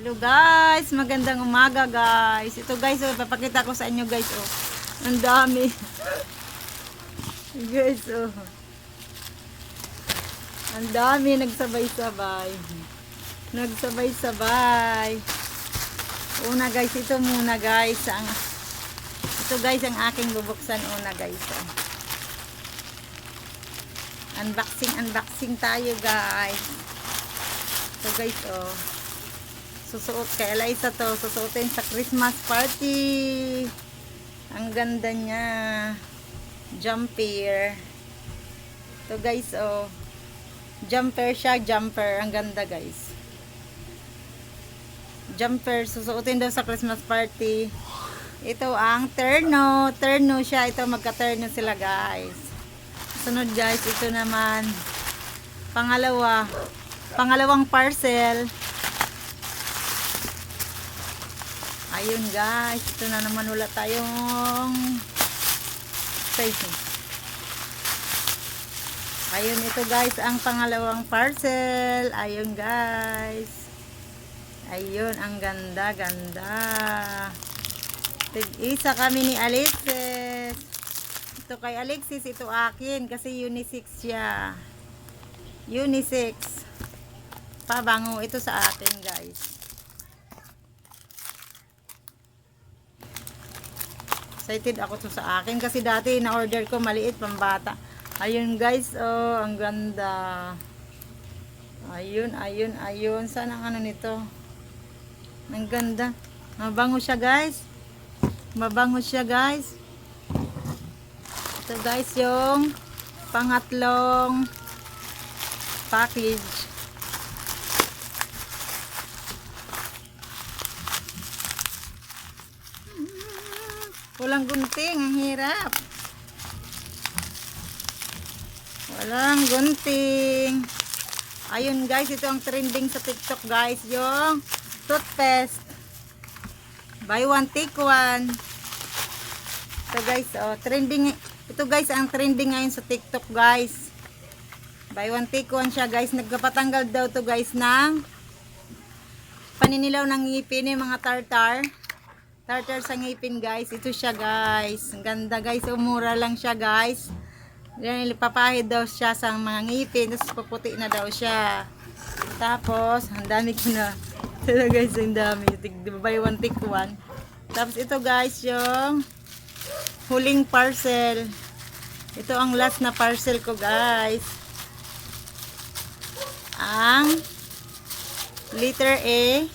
Hello guys, magandang umaga guys. Ito guys, papakita ko sa inyo guys, oh. Ang dami. Guys, oh. Ang dami nagsabay-sabay. Nagsabay-sabay. Una guys, ito muna guys, ito guys ang aking bubuksan una guys, oh. Unboxing tayo guys. Ito guys, oh. Susuot kay Eliza to. Susuotin sa Christmas party. Ang ganda niya. Jumper. Ito guys, oh. Jumper siya, jumper. Ang ganda guys. Jumper. Susuotin daw sa Christmas party. Ito ang terno. Terno siya. Ito magka-terno sila guys. Sunod guys, ito naman. Pangalawang parcel. Ayun guys, ito na naman wala tayong sizing. Ayun, ito guys ang pangalawang parcel. Ayun guys. Ayun, ang ganda. Tig-isa kami ni Alexis. Ito kay Alexis, ito akin kasi unisex siya. Unisex. Pabango ito sa atin guys. Excited ako to sa akin kasi dati na-order ko maliit pambata. Ayun guys, oh, ang ganda. Ayun. Saan ang ano nito? Ang ganda. Mabango siya guys. Ito guys yung pangatlong package. Walang gunting, ang hirap. Walang gunting. Ayun guys, ito ang trending sa TikTok guys, yung toothpaste. Buy one, take one. Ito guys, oh, trending. Ito guys, ang trending ngayon sa TikTok guys. Buy one, take one siya guys. Nagpapatanggal daw to guys ng paninilaw ng ngipin, yung mga tartar sa ngipin guys. Ito siya guys, ang ganda guys, umura lang siya guys. Yan, ipapahid daw siya sa mga ngipin, tapos paputi na daw siya. Tapos ang dami ko na ito guys, ang dami. Buy one take one. Tapos ito guys yung huling parcel. Ito ang last na parcel ko guys. Ang letter A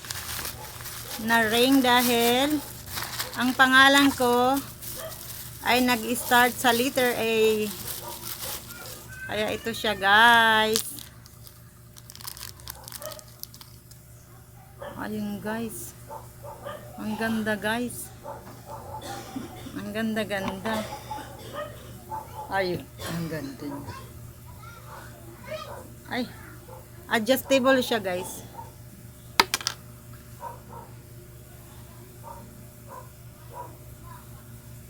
na ring, dahil ang pangalan ko ay nag-start sa letter A. Kaya ito siya guys. Ayun guys. Ang ganda guys. Ang ganda. Ayun. Ang ganda niya. Ay. Adjustable siya guys.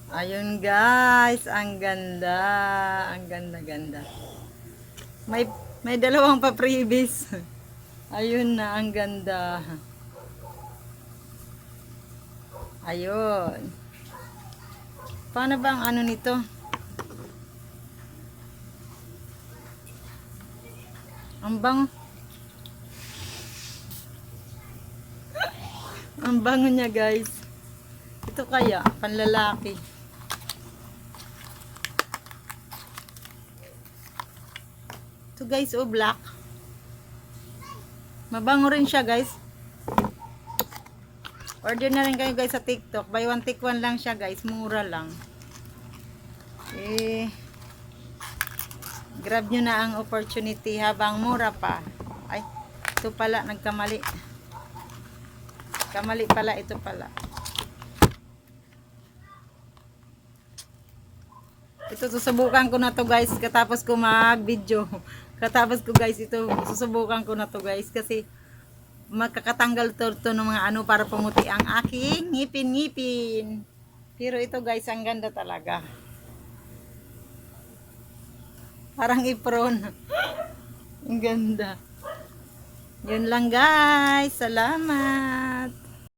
Ayun guys, ang ganda. May dalawang pa freebies. Ayun na, ang ganda. Ayun. Paano ba ang ano nito? Ang bango. Ang bango niya guys. Ito kaya, panlalaki. Ito guys, oh, black. Mabango rin siya guys. Order na rin kayo guys sa TikTok. Buy one take one lang siya guys. Mura lang. Grab nyo na ang opportunity habang mura pa. Ay, ito pala, nagkamali. Kamali pala, ito pala. Ito, susubukan ko na to guys katapos ko mag-video. Katapos ko guys, ito, susubukan ko na to guys kasi makakatanggal to ng mga ano para pumuti ang aking ngipin. Pero ito guys, ang ganda talaga. Parang ipron. Ang ganda. Yun lang guys. Salamat.